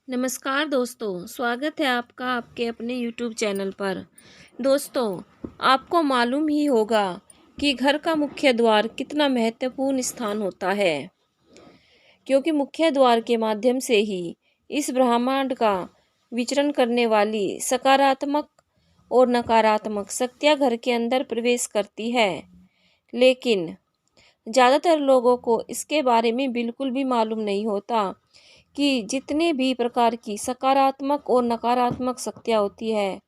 नमस्कार दोस्तों, स्वागत है आपका आपके अपने YouTube चैनल पर। दोस्तों, आपको मालूम ही होगा कि घर का मुख्य द्वार कितना महत्वपूर्ण स्थान होता है, क्योंकि मुख्य द्वार के माध्यम से ही इस ब्रह्मांड का विचरण करने वाली सकारात्मक और नकारात्मक शक्तियाँ घर के अंदर प्रवेश करती है। लेकिन ज़्यादातर लोगों को इसके बारे में बिल्कुल भी मालूम नहीं होता कि जितने भी प्रकार की सकारात्मक और नकारात्मक शक्तियाँ होती है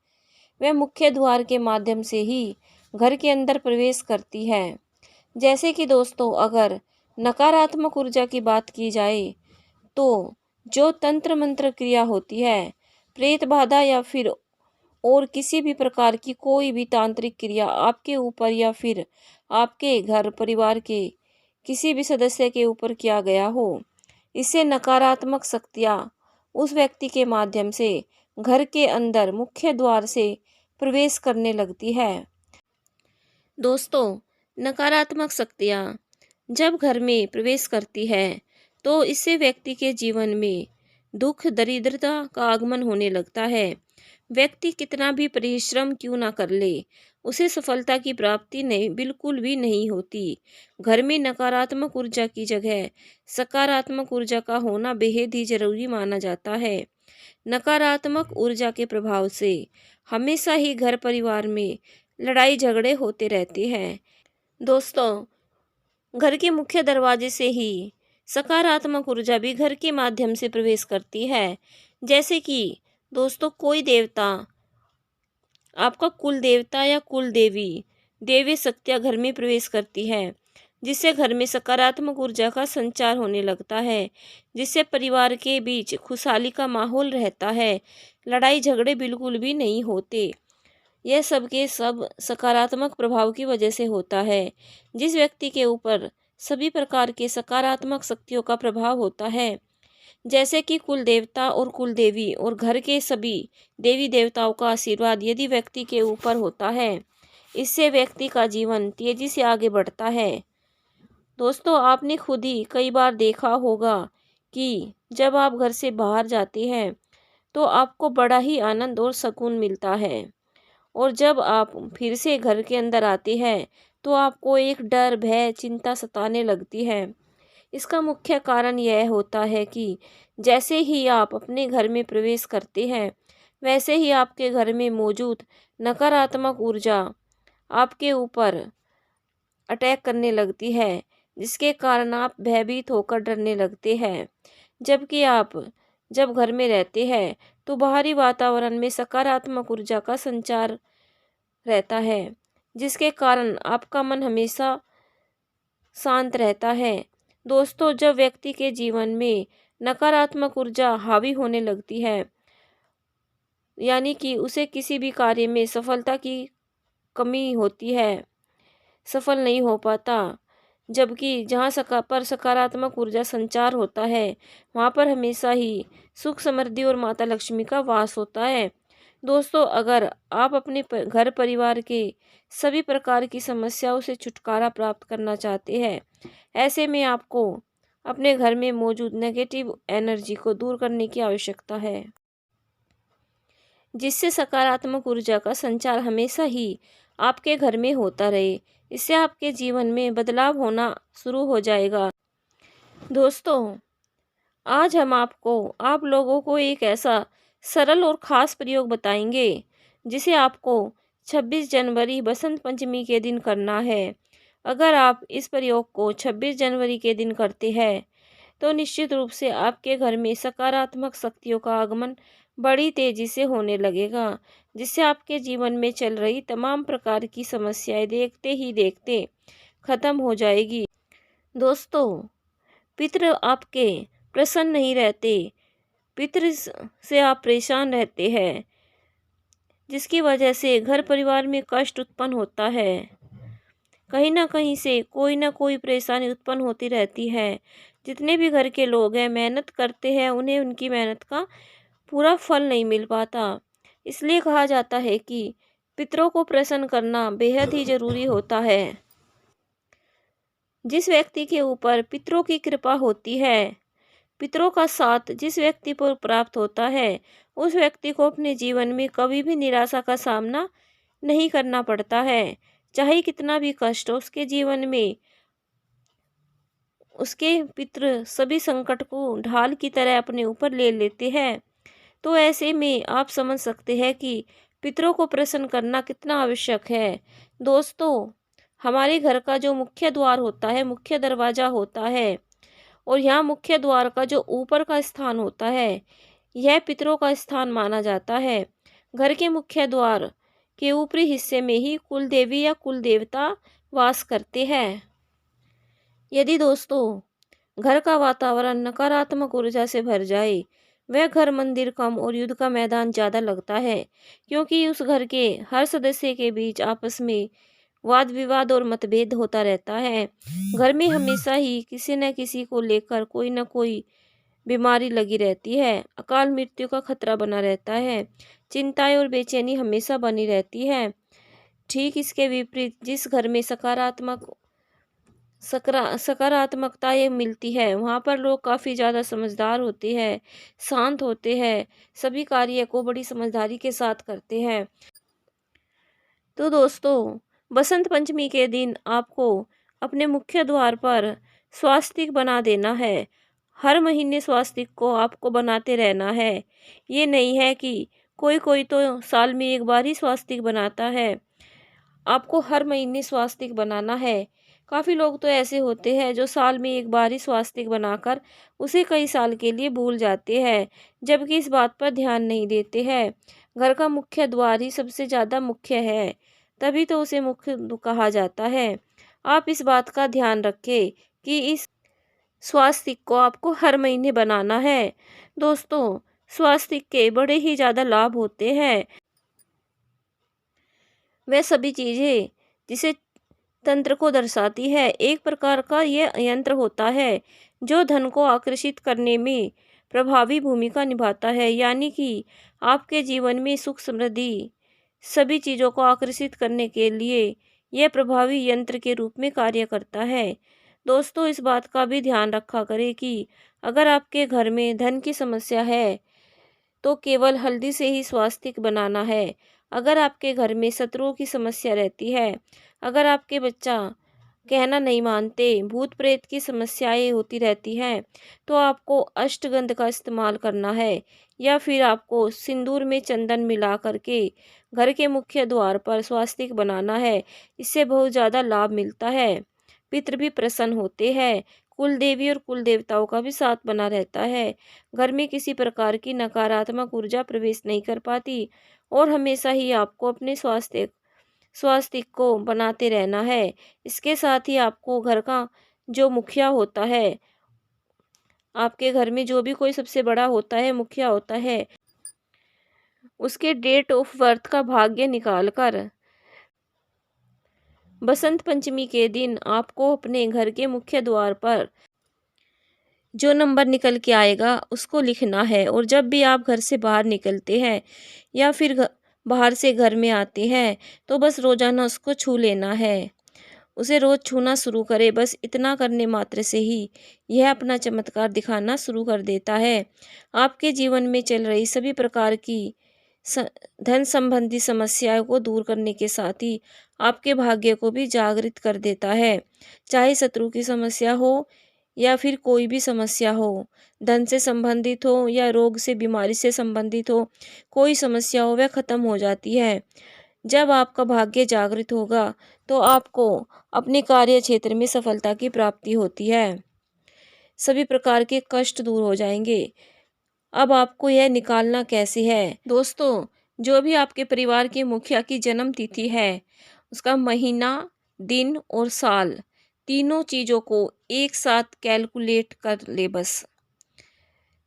वह मुख्य द्वार के माध्यम से ही घर के अंदर प्रवेश करती है। जैसे कि दोस्तों, अगर नकारात्मक ऊर्जा की बात की जाए तो जो तंत्र मंत्र क्रिया होती है, प्रेत बाधा या फिर और किसी भी प्रकार की कोई भी तांत्रिक क्रिया आपके ऊपर या फिर आपके घर परिवार के किसी भी सदस्य के ऊपर किया गया हो, इससे नकारात्मक शक्तियाँ उस व्यक्ति के माध्यम से घर के अंदर मुख्य द्वार से प्रवेश करने लगती है। दोस्तों, नकारात्मक शक्तियाँ जब घर में प्रवेश करती है तो इससे व्यक्ति के जीवन में दुख दरिद्रता का आगमन होने लगता है। व्यक्ति कितना भी परिश्रम क्यों ना कर ले, उसे सफलता की प्राप्ति नहीं बिल्कुल भी नहीं होती। घर में नकारात्मक ऊर्जा की जगह सकारात्मक ऊर्जा का होना बेहद ही जरूरी माना जाता है। नकारात्मक ऊर्जा के प्रभाव से हमेशा ही घर परिवार में लड़ाई झगड़े होते रहते हैं। दोस्तों, घर के मुख्य दरवाजे से ही सकारात्मक ऊर्जा भी घर के माध्यम से प्रवेश करती है। जैसे कि दोस्तों, कोई देवता, आपका कुल देवता या कुल देवी, देवी शक्तियाँ घर में प्रवेश करती है, जिससे घर में सकारात्मक ऊर्जा का संचार होने लगता है, जिससे परिवार के बीच खुशहाली का माहौल रहता है, लड़ाई झगड़े बिल्कुल भी नहीं होते। यह सब के सब सकारात्मक प्रभाव की वजह से होता है। जिस व्यक्ति के ऊपर सभी प्रकार के सकारात्मक शक्तियों का प्रभाव होता है, जैसे कि कुल देवता और कुल देवी और घर के सभी देवी देवताओं का आशीर्वाद यदि व्यक्ति के ऊपर होता है, इससे व्यक्ति का जीवन तेजी से आगे बढ़ता है। दोस्तों, आपने खुद ही कई बार देखा होगा कि जब आप घर से बाहर जाते हैं तो आपको बड़ा ही आनंद और सुकून मिलता है, और जब आप फिर से घर के अंदर आते हैं तो आपको एक डर भय चिंता सताने लगती है। इसका मुख्य कारण यह होता है कि जैसे ही आप अपने घर में प्रवेश करते हैं, वैसे ही आपके घर में मौजूद नकारात्मक ऊर्जा आपके ऊपर अटैक करने लगती है, जिसके कारण आप भयभीत होकर डरने लगते हैं। जबकि आप जब घर में रहते हैं तो बाहरी वातावरण में सकारात्मक ऊर्जा का संचार रहता है, जिसके कारण आपका मन हमेशा शांत रहता है। दोस्तों, जब व्यक्ति के जीवन में नकारात्मक ऊर्जा हावी होने लगती है, यानी कि उसे किसी भी कार्य में सफलता की कमी होती है, सफल नहीं हो पाता। जबकि जहाँ सकारात्मक ऊर्जा संचार होता है, वहाँ पर हमेशा ही सुख समृद्धि और माता लक्ष्मी का वास होता है। दोस्तों, अगर आप अपने घर परिवार के सभी प्रकार की समस्याओं से छुटकारा प्राप्त करना चाहते हैं, ऐसे में आपको अपने घर में मौजूद नेगेटिव एनर्जी को दूर करने की आवश्यकता है, जिससे सकारात्मक ऊर्जा का संचार हमेशा ही आपके घर में होता रहे। इससे आपके जीवन में बदलाव होना शुरू हो जाएगा। दोस्तों, आज हम आप लोगों को एक ऐसा सरल और ख़ास प्रयोग बताएंगे जिसे आपको 26 जनवरी बसंत पंचमी के दिन करना है। अगर आप इस प्रयोग को 26 जनवरी के दिन करते हैं तो निश्चित रूप से आपके घर में सकारात्मक शक्तियों का आगमन बड़ी तेज़ी से होने लगेगा, जिससे आपके जीवन में चल रही तमाम प्रकार की समस्याएं देखते ही देखते ख़त्म हो जाएगी। दोस्तों, पितृ आपके प्रसन्न नहीं रहते, पितृ से आप परेशान रहते हैं, जिसकी वजह से घर परिवार में कष्ट उत्पन्न होता है। कहीं ना कहीं से कोई ना कोई परेशानी उत्पन्न होती रहती है। जितने भी घर के लोग हैं मेहनत करते हैं, उन्हें उनकी मेहनत का पूरा फल नहीं मिल पाता। इसलिए कहा जाता है कि पितरों को प्रसन्न करना बेहद ही जरूरी होता है। जिस व्यक्ति के ऊपर पितरों की कृपा होती है पितरों का साथ जिस व्यक्ति पर प्राप्त होता है, उस व्यक्ति को अपने जीवन में कभी भी निराशा का सामना नहीं करना पड़ता है। चाहे कितना भी कष्ट हो उसके जीवन में, उसके पितृ सभी संकट को ढाल की तरह अपने ऊपर ले लेते हैं। तो ऐसे में आप समझ सकते हैं कि पितरों को प्रसन्न करना कितना आवश्यक है। दोस्तों, हमारे घर का जो मुख्य द्वार होता है, मुख्य दरवाजा होता है, और यहाँ मुख्य द्वार का जो ऊपर का स्थान होता है, यह पितरों का स्थान माना जाता है। घर के मुख्य द्वार के ऊपरी हिस्से में ही कुल देवी या कुल देवता वास करते हैं। यदि दोस्तों घर का वातावरण नकारात्मक ऊर्जा से भर जाए, वह घर मंदिर कम और युद्ध का मैदान ज़्यादा लगता है, क्योंकि उस घर के हर सदस्य के बीच आपस में वाद विवाद और मतभेद होता रहता है। घर में हमेशा ही किसी न किसी को लेकर कोई न कोई बीमारी लगी रहती है, अकाल मृत्यु का खतरा बना रहता है, चिंताएं और बेचैनी हमेशा बनी रहती है। ठीक इसके विपरीत जिस घर में सकारात्मकता ये मिलती है, वहाँ पर लोग काफ़ी ज़्यादा समझदार होते हैं, शांत होते हैं, सभी कार्य को बड़ी समझदारी के साथ करते हैं। तो दोस्तों, बसंत पंचमी के दिन आपको अपने मुख्य द्वार पर स्वास्तिक बना देना है। हर महीने स्वास्तिक को आपको बनाते रहना है। ये नहीं है कि कोई कोई तो साल में एक बार ही स्वास्तिक बनाता है, आपको हर महीने स्वास्तिक बनाना है। काफ़ी लोग तो ऐसे होते हैं जो साल में एक बार ही स्वास्तिक बनाकर उसे कई साल के लिए भूल जाते हैं, जबकि इस बात पर ध्यान नहीं देते हैं। घर का मुख्य द्वार ही सबसे ज़्यादा मुख्य है, तभी तो उसे मुख्य कहा जाता है। आप इस बात का ध्यान रखें कि इस स्वास्तिक को आपको हर महीने बनाना है। दोस्तों, स्वास्तिक के बड़े ही ज़्यादा लाभ होते हैं। वह सभी चीज़ें जिसे तंत्र को दर्शाती है, एक प्रकार का यह यंत्र होता है जो धन को आकर्षित करने में प्रभावी भूमिका निभाता है। यानी कि आपके जीवन में सुख समृद्धि सभी चीज़ों को आकर्षित करने के लिए यह प्रभावी यंत्र के रूप में कार्य करता है। दोस्तों, इस बात का भी ध्यान रखा करें कि अगर आपके घर में धन की समस्या है तो केवल हल्दी से ही स्वास्तिक बनाना है। अगर आपके घर में शत्रुओं की समस्या रहती है, अगर आपके बच्चा कहना नहीं मानते, भूत प्रेत की समस्याएं होती रहती हैं, तो आपको अष्टगंध का इस्तेमाल करना है, या फिर आपको सिंदूर में चंदन मिला करके घर के मुख्य द्वार पर स्वास्तिक बनाना है। इससे बहुत ज़्यादा लाभ मिलता है, पितृ भी प्रसन्न होते हैं, कुल देवी और कुल देवताओं का भी साथ बना रहता है। घर में किसी प्रकार की नकारात्मक ऊर्जा प्रवेश नहीं कर पाती, और हमेशा ही आपको अपने स्वास्तिक को बनाते रहना है। इसके साथ ही आपको घर का जो मुखिया होता है, आपके घर में जो भी कोई सबसे बड़ा होता है, मुखिया होता है, उसके डेट ऑफ बर्थ का भाग्य निकाल कर बसंत पंचमी के दिन आपको अपने घर के मुख्य द्वार पर जो नंबर निकल के आएगा उसको लिखना है। और जब भी आप घर से बाहर निकलते हैं या फिर बाहर से घर में आते हैं, तो बस रोज़ाना उसको छू लेना है। उसे रोज़ छूना शुरू करें। बस इतना करने मात्र से ही यह अपना चमत्कार दिखाना शुरू कर देता है। आपके जीवन में चल रही सभी प्रकार की धन संबंधी समस्याओं को दूर करने के साथ ही आपके भाग्य को भी जागृत कर देता है। चाहे शत्रु की समस्या हो या फिर कोई भी समस्या हो, धन से संबंधित हो या रोग से बीमारी से संबंधित हो, कोई समस्या हो वह खत्म हो जाती है। जब आपका भाग्य जागृत होगा तो आपको अपने कार्य क्षेत्र में सफलता की प्राप्ति होती है, सभी प्रकार के कष्ट दूर हो जाएंगे। अब आपको यह निकालना कैसे है? दोस्तों, जो भी आपके परिवार के मुखिया की जन्म तिथि है, उसका महीना, दिन और साल, तीनों चीज़ों को एक साथ कैलकुलेट कर ले। बस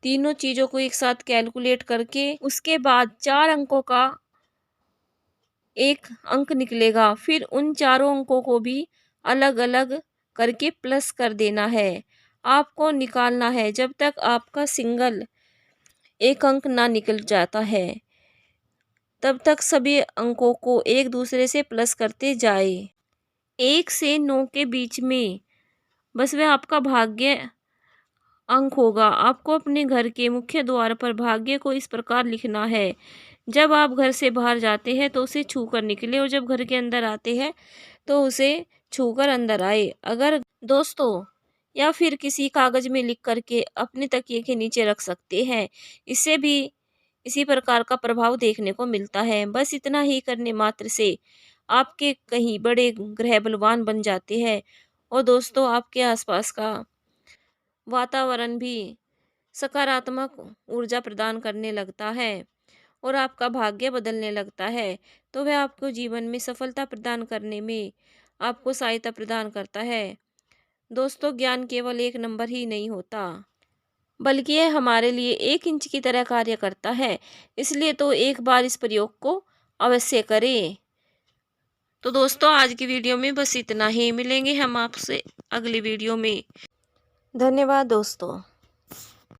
तीनों चीज़ों को एक साथ कैलकुलेट करके उसके बाद 4 अंकों का एक अंक निकलेगा, फिर उन चारों अंकों को भी अलग अलग करके प्लस कर देना है। आपको निकालना है जब तक आपका सिंगल एक अंक ना निकल जाता है, तब तक सभी अंकों को एक दूसरे से प्लस करते जाए। 1 से 9 के बीच में बस वह आपका भाग्य अंक होगा। आपको अपने घर के मुख्य द्वार पर भाग्य को इस प्रकार लिखना है। जब आप घर से बाहर जाते हैं तो उसे छू कर निकले, और जब घर के अंदर आते हैं तो उसे छूकर अंदर आए। अगर दोस्तों, या फिर किसी कागज में लिख करके अपने तकिए के नीचे रख सकते हैं। इससे भी इसी प्रकार का प्रभाव देखने को मिलता है। बस इतना ही करने मात्र से आपके कहीं बड़े ग्रह बलवान बन जाते हैं, और दोस्तों आपके आसपास का वातावरण भी सकारात्मक ऊर्जा प्रदान करने लगता है, और आपका भाग्य बदलने लगता है। तो वह आपको जीवन में सफलता प्रदान करने में आपको सहायता प्रदान करता है। दोस्तों, ज्ञान केवल एक नंबर ही नहीं होता, बल्कि यह हमारे लिए एक इंच की तरह कार्य करता है। इसलिए तो एक बार इस प्रयोग को अवश्य करें। तो दोस्तों, आज की वीडियो में बस इतना ही। मिलेंगे हम आपसे अगली वीडियो में। धन्यवाद दोस्तों।